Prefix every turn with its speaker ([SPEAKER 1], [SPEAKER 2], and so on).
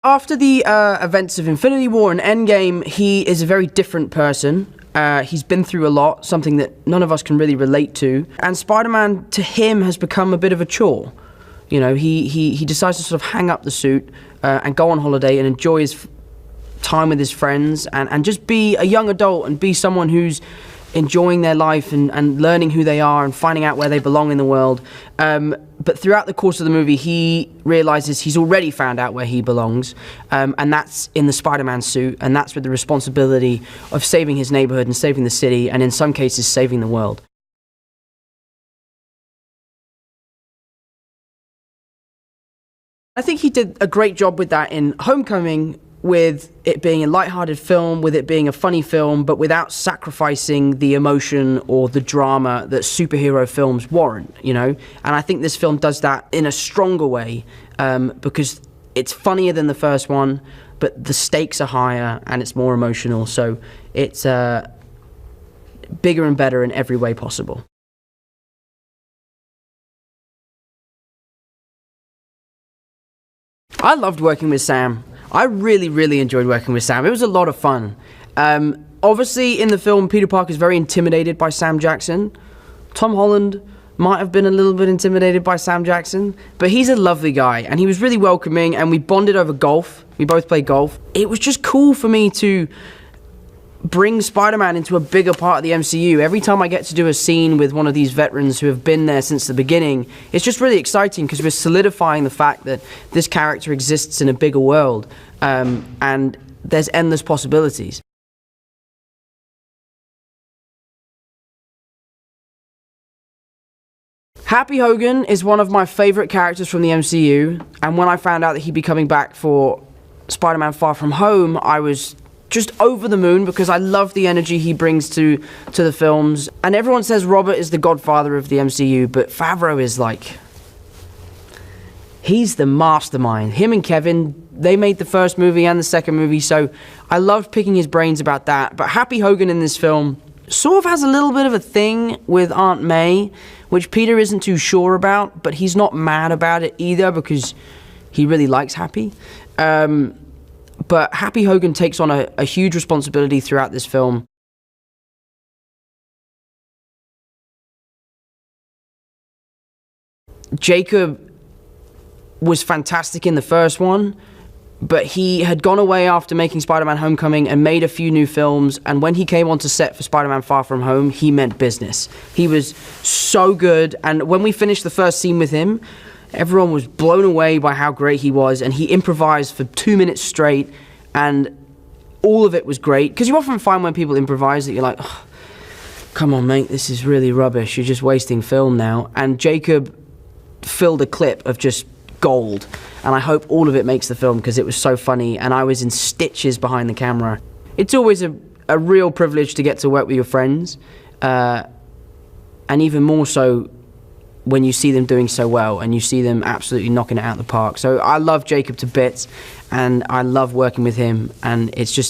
[SPEAKER 1] After the events of Infinity War and Endgame, he is a very different person. He's been through a lot, something that none of us can really relate to. And Spider-Man, to him, has become a bit of a chore. You know, he decides to sort of hang up the suit and go on holiday and enjoy his time with his friends and just be a young adult and be someone who's enjoying their life and learning who they are and finding out where they belong in the world. But throughout the course of the movie, he realizes he's already found out where he belongs, and that's in the Spider-Man suit, and that's with the responsibility of saving his neighborhood and saving the city, and in some cases, saving the world. I think he did a great job with that in Homecoming, with it being a lighthearted film, with it being a funny film, but without sacrificing the emotion or the drama that superhero films warrant, you know? And I think this film does that in a stronger way, because it's funnier than the first one, but the stakes are higher and it's more emotional, so it's bigger and better in every way possible. I loved working with Sam. I really enjoyed working with Sam. It was a lot of fun. Obviously, in the film, Peter Parker is very intimidated by Sam Jackson. Tom Holland might have been a little bit intimidated by Sam Jackson, but he's a lovely guy, and he was really welcoming, and we bonded over golf. We both played golf. It was just cool for me to bring Spider-Man into a bigger part of the MCU. Every time I get to do a scene with one of these veterans who have been there since the beginning, it's just really exciting because we're solidifying the fact that this character exists in a bigger world, and there's endless possibilities. Happy Hogan is one of my favorite characters from the MCU, and when I found out that he'd be coming back for Spider-Man Far From Home, I was just over the moon because I love the energy he brings to the films. And everyone says Robert is the godfather of the MCU, but Favreau is like, he's the mastermind. Him and Kevin, they made the first movie and the second movie, so I loved picking his brains about that. But Happy Hogan in this film sort of has a little bit of a thing with Aunt May, which Peter isn't too sure about, but he's not mad about it either because he really likes Happy. But Happy Hogan takes on a huge responsibility throughout this film. Jacob was fantastic in the first one, but he had gone away after making Spider-Man Homecoming and made a few new films, and when he came onto set for Spider-Man Far From Home, he meant business. He was so good, and when we finished the first scene with him, everyone was blown away by how great he was, and he improvised for 2 minutes straight, and all of it was great. Because you often find when people improvise that you're like, oh, come on, mate, this is really rubbish. You're just wasting film now. And Jacob filled a clip of just gold, and I hope all of it makes the film because it was so funny, and I was in stitches behind the camera. It's always a real privilege to get to work with your friends, and even more so when you see them doing so well and you see them absolutely knocking it out of the park. So I love Jacob to bits, and I love working with him, and it's just